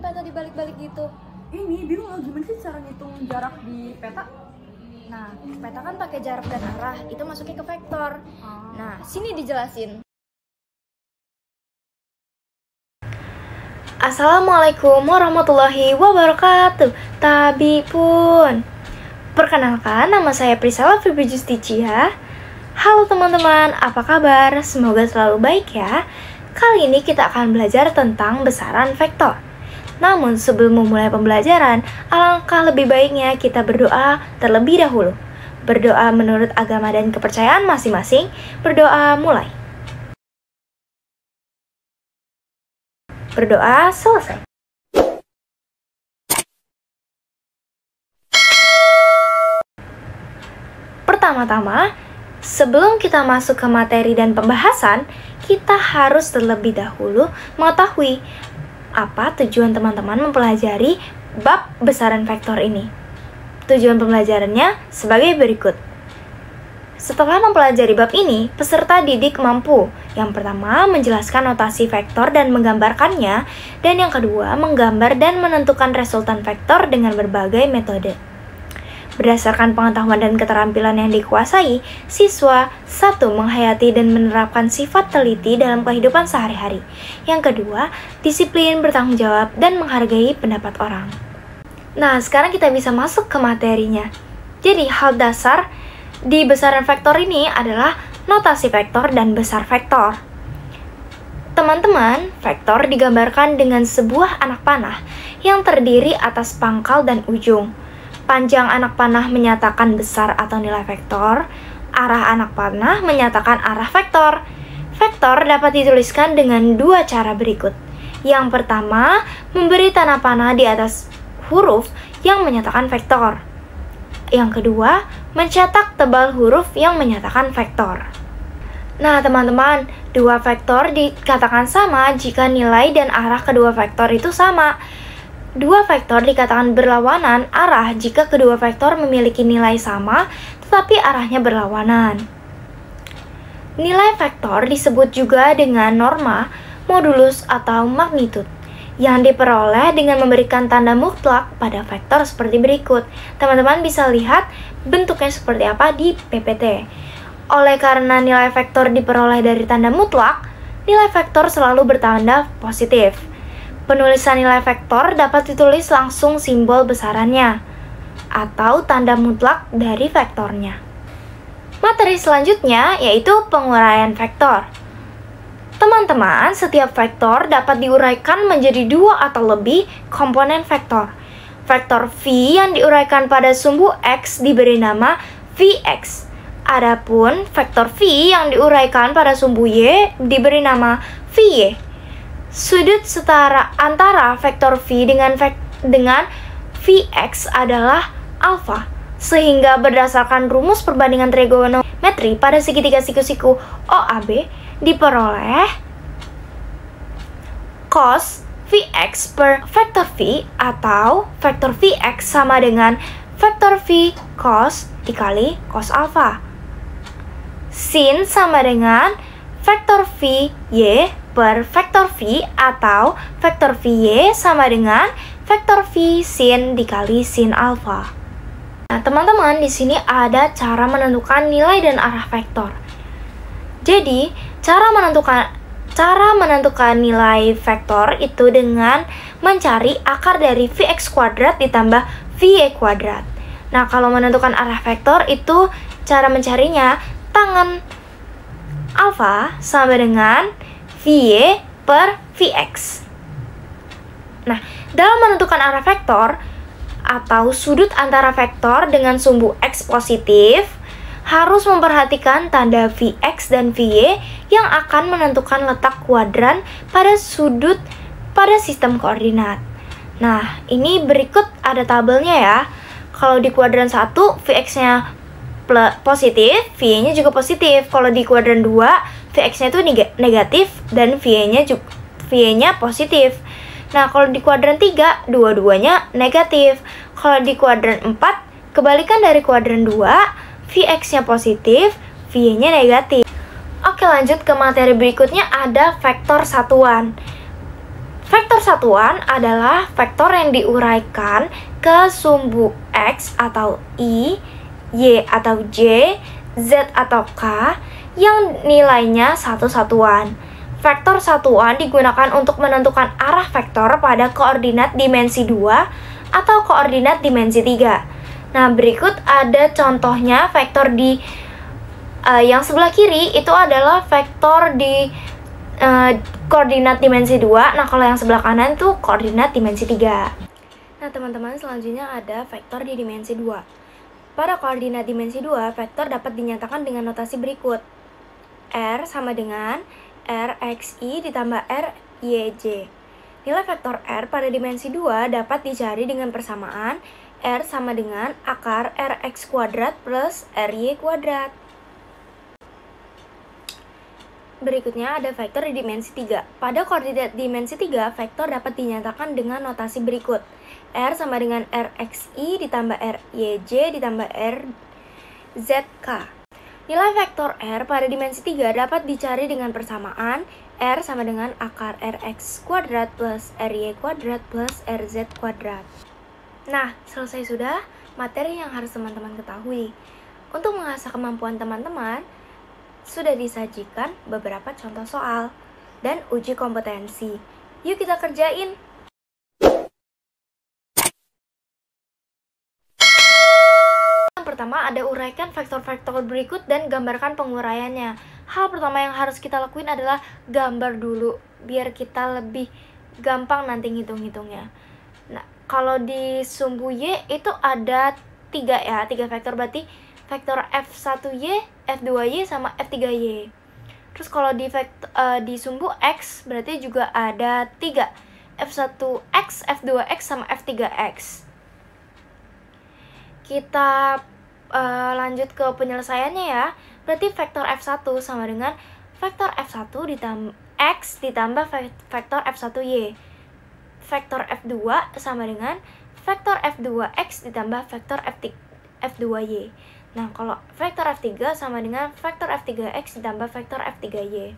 peta dibalik-balik gitu? Ini bingung loh, gimana sih cara ngitung jarak di peta? Nah, peta kan pakai jarak dan arah, itu masuknya ke vektor. Nah, sini dijelasin. Assalamualaikum warahmatullahi wabarakatuh. Tabi pun. Perkenalkan, nama saya Priscilla Febri Justicia. Halo teman-teman, apa kabar? Semoga selalu baik ya. Kali ini kita akan belajar tentang besaran vektor. Namun sebelum memulai pembelajaran, alangkah lebih baiknya kita berdoa terlebih dahulu. Berdoa menurut agama dan kepercayaan masing-masing. Berdoa mulai. Berdoa selesai. Pertama-tama, sebelum kita masuk ke materi dan pembahasan, kita harus terlebih dahulu mengetahui apa tujuan teman-teman mempelajari bab besaran vektor ini. Tujuan pembelajarannya sebagai berikut. Setelah mempelajari bab ini, peserta didik mampu yang pertama menjelaskan notasi vektor dan menggambarkannya, dan yang kedua menggambar dan menentukan resultan vektor dengan berbagai metode. Berdasarkan pengetahuan dan keterampilan yang dikuasai, siswa 1. Menghayati dan menerapkan sifat teliti dalam kehidupan sehari-hari. Yang kedua, disiplin, bertanggung jawab, dan menghargai pendapat orang. Nah, sekarang kita bisa masuk ke materinya. Jadi, hal dasar di besaran vektor ini adalah notasi vektor dan besar vektor. Teman-teman, vektor digambarkan dengan sebuah anak panah yang terdiri atas pangkal dan ujung. Panjang anak panah menyatakan besar atau nilai vektor, arah anak panah menyatakan arah vektor. Vektor dapat dituliskan dengan dua cara berikut. Yang pertama, memberi tanda panah di atas huruf yang menyatakan vektor. Yang kedua, mencetak tebal huruf yang menyatakan vektor. Nah, teman-teman, dua vektor dikatakan sama jika nilai dan arah kedua vektor itu sama. Dua vektor dikatakan berlawanan arah jika kedua vektor memiliki nilai sama, tetapi arahnya berlawanan. Nilai vektor disebut juga dengan norma, modulus, atau magnitud, yang diperoleh dengan memberikan tanda mutlak pada vektor seperti berikut. Teman-teman bisa lihat bentuknya seperti apa di PPT. Oleh karena nilai vektor diperoleh dari tanda mutlak, nilai vektor selalu bertanda positif. Penulisan nilai vektor dapat ditulis langsung simbol besarannya atau tanda mutlak dari vektornya. Materi selanjutnya yaitu penguraian vektor. Teman-teman, setiap vektor dapat diuraikan menjadi dua atau lebih komponen vektor. Vektor V yang diuraikan pada sumbu X diberi nama Vx. Adapun vektor V yang diuraikan pada sumbu Y diberi nama Vy. Sudut setara antara vektor V dengan Vx adalah alfa, sehingga berdasarkan rumus perbandingan trigonometri pada segitiga siku-siku OAB diperoleh cos Vx per vektor V atau vektor Vx sama dengan vektor V cos dikali cos alfa. Sin sama dengan vektor Vy per vektor V atau vektor Vy sama dengan vektor V sin dikali sin alfa. Nah, teman-teman, di sini ada cara menentukan nilai dan arah vektor. Jadi, cara menentukan nilai vektor itu dengan mencari akar dari Vx kuadrat ditambah Vy kuadrat. Nah, kalau menentukan arah vektor itu cara mencarinya tangan alfa sama dengan Vy per Vx. Nah, dalam menentukan arah vektor atau sudut antara vektor dengan sumbu X positif, harus memperhatikan tanda Vx dan Vy yang akan menentukan letak kuadran pada sudut pada sistem koordinat. Nah, ini berikut ada tabelnya ya. Kalau di kuadran 1, Vx-nya positif, Vy-nya juga positif. Kalau di kuadran 2, Vx-nya itu negatif dan Vy-nya positif. Nah, kalau di kuadran 3, dua-duanya negatif. Kalau di kuadran 4, kebalikan dari kuadran 2, Vx-nya positif, Vy-nya negatif. Oke, lanjut ke materi berikutnya, ada vektor satuan. Vektor satuan adalah vektor yang diuraikan ke sumbu X atau Y, Y atau J, Z atau K yang nilainya satu satuan. Vektor satuan digunakan untuk menentukan arah vektor pada koordinat dimensi 2 atau koordinat dimensi 3. Nah, berikut ada contohnya vektor di yang sebelah kiri itu adalah vektor di koordinat dimensi 2. Nah, kalau yang sebelah kanan tuh koordinat dimensi 3. Nah, teman-teman, selanjutnya ada vektor di dimensi 2. Pada koordinat dimensi 2, vektor dapat dinyatakan dengan notasi berikut. R sama dengan RXY ditambah RYJ. Nilai vektor R pada dimensi 2 dapat dicari dengan persamaan R sama dengan akar RX kuadrat plus RY kuadrat. Berikutnya ada vektor di dimensi 3. Pada koordinat dimensi 3, vektor dapat dinyatakan dengan notasi berikut. R sama dengan RXY ditambah RYJ ditambah RZK. Nilai vektor R pada dimensi 3 dapat dicari dengan persamaan R sama dengan akar RX kuadrat plus RY kuadrat plus RZ kuadrat. Nah, selesai sudah materi yang harus teman-teman ketahui. Untuk mengasah kemampuan teman-teman, sudah disajikan beberapa contoh soal dan uji kompetensi. Yuk kita kerjain! Yang pertama ada uraikan vektor-vektor berikut dan gambarkan penguraiannya. Hal pertama yang harus kita lakuin adalah gambar dulu, biar kita lebih gampang nanti ngitung-ngitungnya. Nah, kalau di sumbu Y itu ada 3 ya, 3 vektor, berarti vektor F1Y, F2Y, sama F3Y. Terus kalau di sumbu X berarti juga ada 3, F1X, F2X, sama F3X. Kita lanjut ke penyelesaiannya ya. Berarti vektor F1 sama dengan vektor F1 ditambah X ditambah vektor F1Y. Vektor F2 sama dengan vektor F2X ditambah vektor F2Y. Nah, kalau vektor F3 sama dengan vektor F3X ditambah vektor F3Y.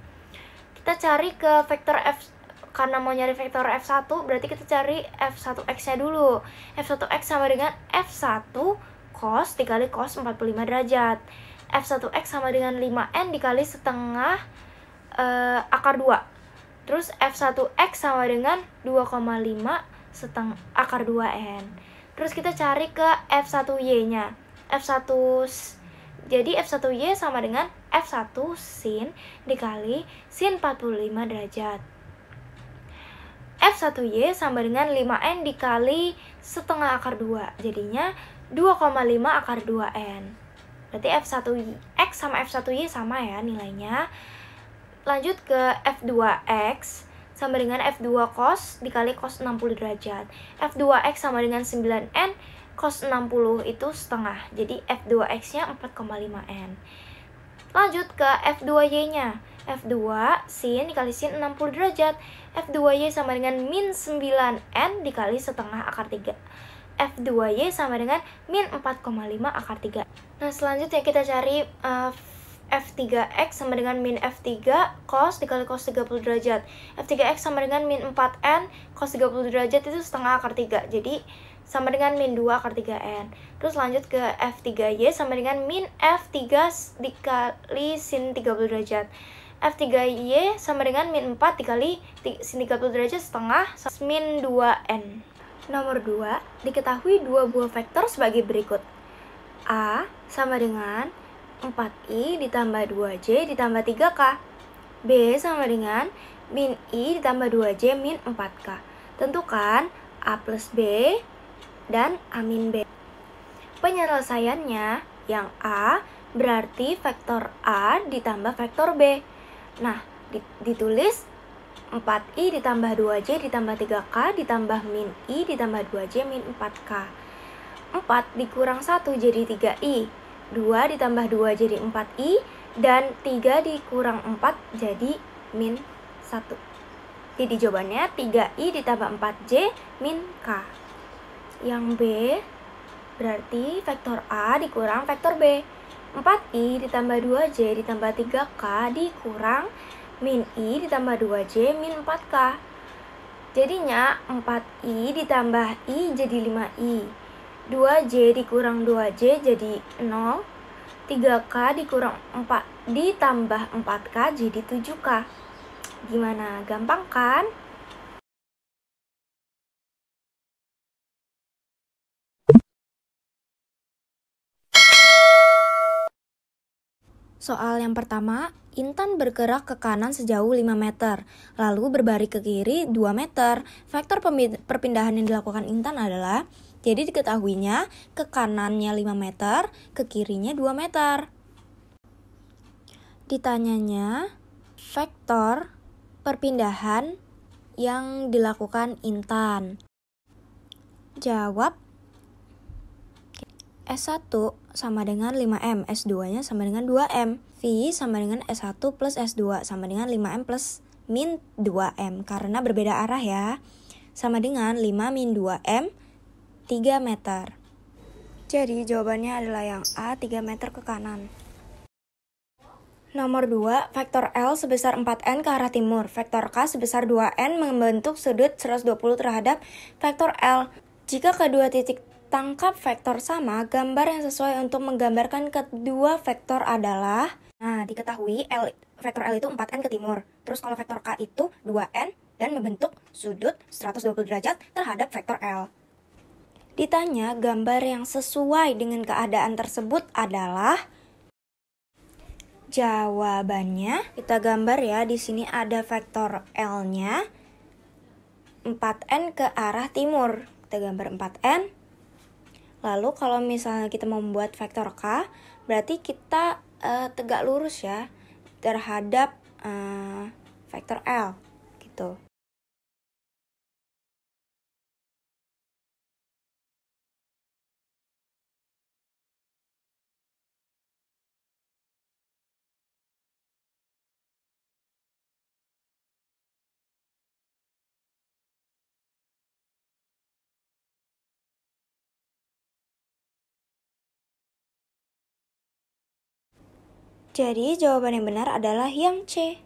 Kita cari ke vektor F, karena mau nyari vektor F1, berarti kita cari F1X-nya dulu. F1X sama dengan F1 cos dikali cos 45 derajat. F1X sama dengan 5N dikali setengah akar 2. Terus F1X sama dengan 2,5 setengah akar 2N. Terus kita cari ke F1Y-nya. Jadi F1Y sama dengan F1 sin dikali sin 45 derajat. F1Y sama dengan 5N dikali setengah akar 2. Jadinya 2,5 akar 2N. Berarti F1X sama F1Y sama ya nilainya. Lanjut ke F2X sama dengan F2 cos dikali cos 60 derajat. F2X sama dengan 9N cos 60 itu setengah, jadi F2X-nya 4,5N. Lanjut ke F2Y-nya. F2 sin dikali sin 60 derajat. F2Y sama dengan min 9N dikali setengah akar 3. F2Y sama dengan min 4,5 akar 3. Nah, selanjutnya kita cari F3X sama dengan min F3 cos dikali cos 30 derajat. F3X sama dengan min 4N cos 30 derajat itu setengah akar 3. Jadi sama dengan min 2 akar 3N. Terus lanjut ke F3Y sama dengan min F3 dikali sin 30 derajat. F3Y sama dengan min 4 dikali sin 30 derajat setengah min 2N. Nomor 2, diketahui dua buah vektor sebagai berikut. A sama dengan 4I ditambah 2J ditambah 3K. B sama dengan min I ditambah 2J min 4K. Tentukan A plus B dan A min B. Penyelesaiannya, yang A berarti vektor A ditambah vektor B. Nah, ditulis 4I ditambah 2J ditambah 3K ditambah min I ditambah 2J min 4K. 4 dikurang 1 jadi 3I. 2 ditambah 2 jadi 4I. Dan 3 dikurang 4 jadi min 1. Jadi jawabannya 3I ditambah 4J min K. Yang B berarti vektor A dikurang vektor B. 4I ditambah 2J ditambah 3K dikurang min I ditambah 2J min 4K. Jadinya 4i ditambah i jadi 5i. 2j dikurang 2j jadi 0. 3k dikurang 4 ditambah 4k jadi 7k. Gimana? Gampang kan? Soal yang pertama, Intan bergerak ke kanan sejauh 5 meter, lalu berbalik ke kiri 2 meter. Vektor perpindahan yang dilakukan Intan adalah, jadi diketahuinya ke kanannya 5 meter, ke kirinya 2 meter. Ditanyanya, vektor perpindahan yang dilakukan Intan. Jawab, S1 sama dengan 5M, S2-nya sama dengan 2M. V sama dengan S1 plus S2 sama dengan 5M plus min 2M. Karena berbeda arah ya. Sama dengan 5 min 2M, 3 meter. Jadi jawabannya adalah yang A, 3 meter ke kanan. Nomor 2, vektor L sebesar 4N ke arah timur. Vektor K sebesar 2N membentuk sudut 120 terhadap vektor L. Jika kedua titik tangkap vektor sama, gambar yang sesuai untuk menggambarkan kedua vektor adalah, nah diketahui vektor L itu 4N ke timur. Terus kalau vektor K itu 2N dan membentuk sudut 120 derajat terhadap vektor L. Ditanya gambar yang sesuai dengan keadaan tersebut adalah, jawabannya kita gambar ya. Di sini ada vektor L-nya 4N ke arah timur. Kita gambar 4N. Lalu kalau misalnya kita membuat vektor K, berarti kita tegak lurus ya terhadap vektor L gitu. Jadi jawaban yang benar adalah yang C.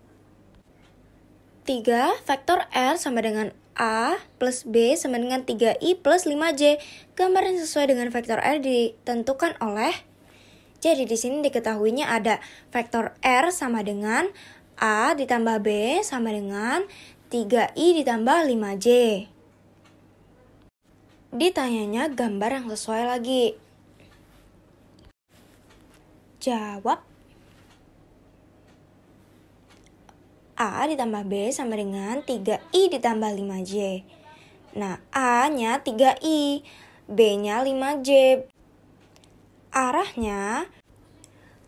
3. Vektor R sama dengan A plus B sama dengan 3I plus 5J. Gambar yang sesuai dengan vektor R ditentukan oleh, jadi di sini diketahuinya ada vektor R sama dengan A ditambah B sama dengan 3I ditambah 5J. Ditanyanya gambar yang sesuai lagi. Jawab, A ditambah B sama dengan 3I ditambah 5J. Nah, A-nya 3I, B-nya 5J. Arahnya,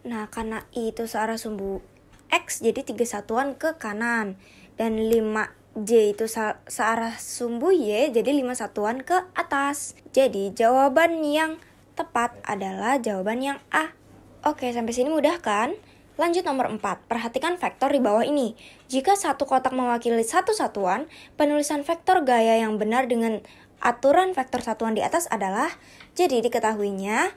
nah karena I itu searah sumbu X, jadi 3 satuan ke kanan. Dan 5J itu searah sumbu Y, jadi 5 satuan ke atas. Jadi jawaban yang tepat adalah jawaban yang A. Oke, sampai sini mudah kan? Lanjut nomor 4, perhatikan vektor di bawah ini. Jika satu kotak mewakili satu satuan, penulisan vektor gaya yang benar dengan aturan vektor satuan di atas adalah, jadi diketahuinya,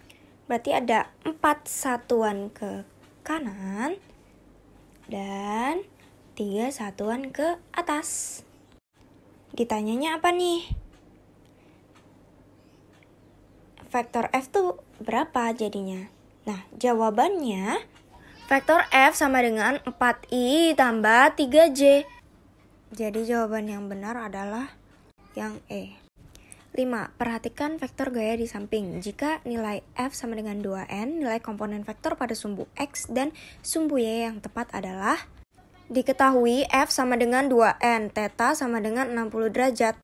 berarti ada 4 satuan ke kanan dan 3 satuan ke atas. Ditanyanya apa nih? Vektor F tuh berapa jadinya? Nah, jawabannya vektor F sama dengan 4I tambah 3J. Jadi jawaban yang benar adalah yang E. 5. Perhatikan vektor gaya di samping. Jika nilai F sama dengan 2N, nilai komponen vektor pada sumbu X dan sumbu Y yang tepat adalah, diketahui F sama dengan 2N, theta sama dengan 60 derajat.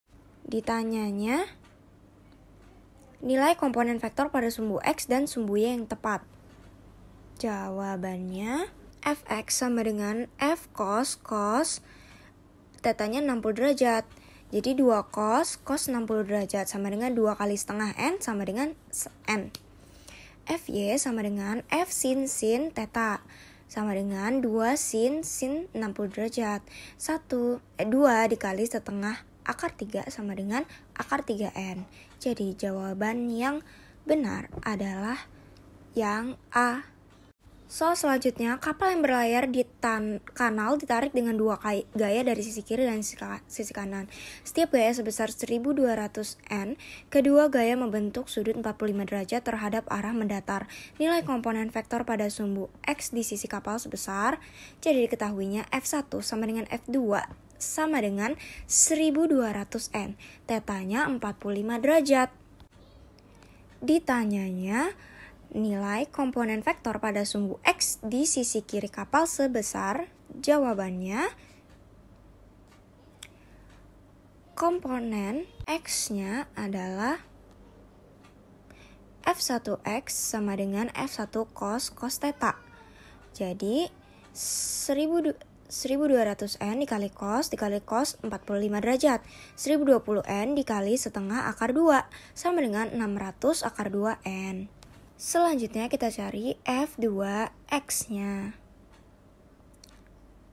Ditanyanya, nilai komponen vektor pada sumbu X dan sumbu Y yang tepat. Jawabannya Fx sama dengan F cos tetanya 60 derajat. Jadi 2 cos 60 derajat sama dengan 2 kali setengah N sama dengan N. Fy sama dengan F sin theta sama dengan 2 sin 60 derajat. 2 dikali setengah akar 3 sama dengan akar 3N. Jadi jawaban yang benar adalah yang A. Soal selanjutnya, kapal yang berlayar di kanal ditarik dengan dua gaya dari sisi kiri dan sisi kanan. Setiap gaya sebesar 1200 N, kedua gaya membentuk sudut 45 derajat terhadap arah mendatar. Nilai komponen vektor pada sumbu X di sisi kapal sebesar, jadi diketahuinya F1 sama dengan F2 sama dengan 1200 N. Tetanya 45 derajat. Ditanyanya, nilai komponen vektor pada sumbu X di sisi kiri kapal sebesar, jawabannya komponen X-nya adalah F1X sama dengan F1 cos theta. Jadi 1200 N dikali cos 45 derajat. 1020 N dikali setengah akar 2 sama dengan 600 akar 2 N. Selanjutnya kita cari F2X-nya.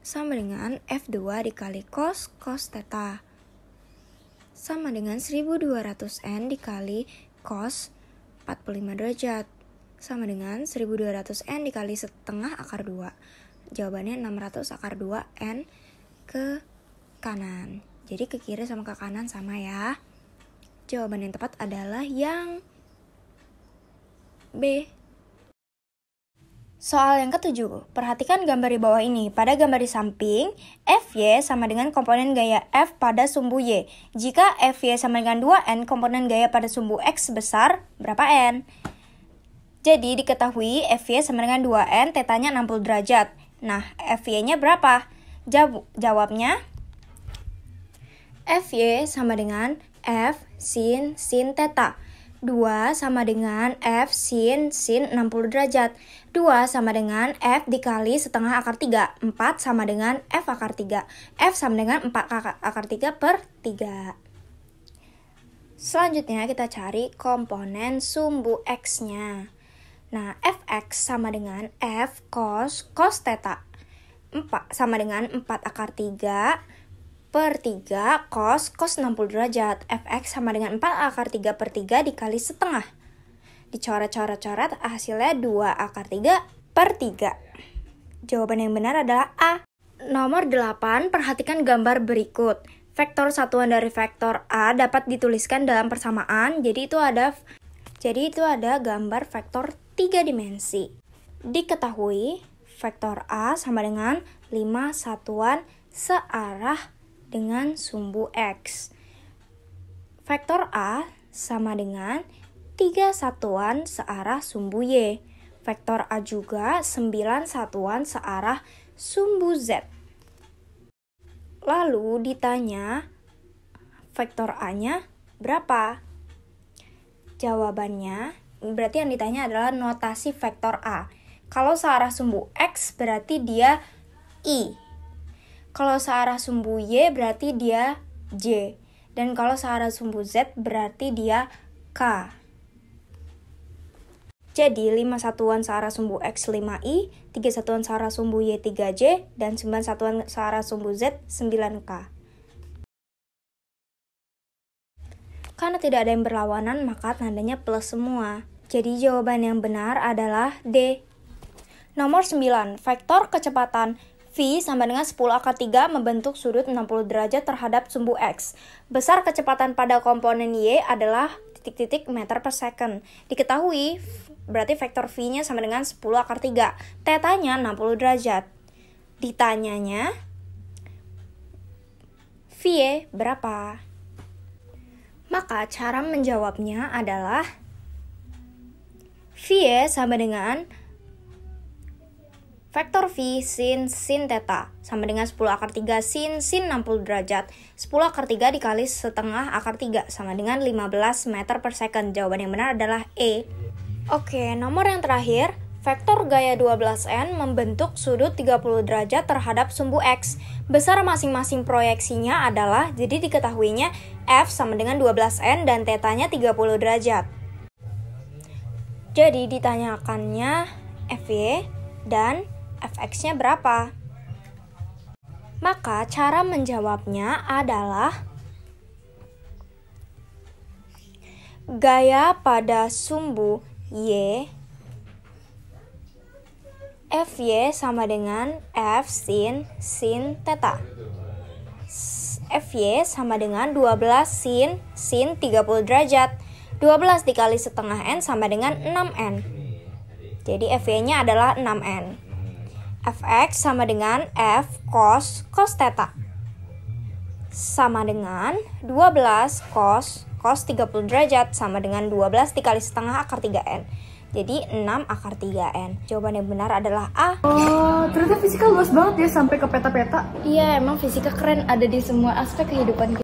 Sama dengan F2 dikali cos theta. Sama dengan 1200 N dikali cos 45 derajat. Sama dengan 1200 N dikali setengah akar 2. Jawabannya 600 akar 2 N ke kanan. Jadi ke kiri sama ke kanan sama ya. Jawaban yang tepat adalah yang B. Soal yang ketujuh, perhatikan gambar di bawah ini. Pada gambar di samping, Fy sama dengan komponen gaya F pada sumbu Y. Jika Fy sama dengan 2N, komponen gaya pada sumbu X sebesar berapa N? Jadi diketahui Fy sama dengan 2N, tetanya 60 derajat. Nah, Fy-nya berapa? Jawabnya, Fy sama dengan F sin theta. 2 sama dengan F sin 60 derajat. 2 sama dengan F dikali setengah akar 3. 4 sama dengan F akar 3. F sama dengan 4 akar 3 per 3. Selanjutnya kita cari komponen sumbu X-nya. Nah, Fx sama dengan F cos theta. 4 sama dengan 4 akar 3 per 3 cos 60 derajat. Fx sama dengan 4 akar 3 per 3 dikali setengah. Dicoret-coret hasilnya 2 akar 3 per 3. Jawaban yang benar adalah A. Nomor 8, perhatikan gambar berikut. Vektor satuan dari vektor A dapat dituliskan dalam persamaan. Jadi itu ada gambar vektor 3 dimensi. Diketahui vektor A sama dengan 5 satuan searah dengan sumbu X. Vektor A sama dengan 3 satuan searah sumbu Y. Vektor A juga 9 satuan searah sumbu Z. Lalu ditanya vektor A-nya berapa? Jawabannya, berarti yang ditanya adalah notasi vektor A. Kalau searah sumbu X berarti dia I. Kalau searah sumbu Y berarti dia J. Dan kalau searah sumbu Z berarti dia K. Jadi 5 satuan searah sumbu X 5I, 3 satuan searah sumbu Y 3J, dan 9 satuan searah sumbu Z 9K. Karena tidak ada yang berlawanan, maka tandanya plus semua. Jadi jawaban yang benar adalah D. Nomor 9, vektor kecepatan V sama dengan 10 akar 3 membentuk sudut 60 derajat terhadap sumbu X. Besar kecepatan pada komponen Y adalah titik-titik meter per second. Diketahui, berarti vektor V-nya sama dengan 10 akar 3. Tetanya 60 derajat. Ditanyanya, V berapa? Maka cara menjawabnya adalah V sama dengan vektor V sin theta sama dengan 10 akar 3 sin 60 derajat. 10 akar 3 dikali setengah akar 3 sama dengan 15 meter per second. Jawaban yang benar adalah E. Oke, nomor yang terakhir, vektor gaya 12N membentuk sudut 30 derajat terhadap sumbu X. Besar masing-masing proyeksinya adalah, jadi diketahuinya F sama dengan 12N dan tetanya 30 derajat. Jadi ditanyakannya Fy dan Fx-nya berapa? Maka cara menjawabnya adalah gaya pada sumbu Y Fy sama dengan F sin theta. Fy sama dengan 12 sin 30 derajat. 12 dikali setengah N sama dengan 6N. Jadi Fy-nya adalah 6N. Fx sama dengan F cos theta. Sama dengan 12 cos 30 derajat sama dengan 12 dikali setengah akar 3N. Jadi 6 akar 3N. Jawaban yang benar adalah A. Oh, ternyata fisika luas banget ya sampai ke peta-peta. Iya, emang fisika keren, ada di semua aspek kehidupan kita.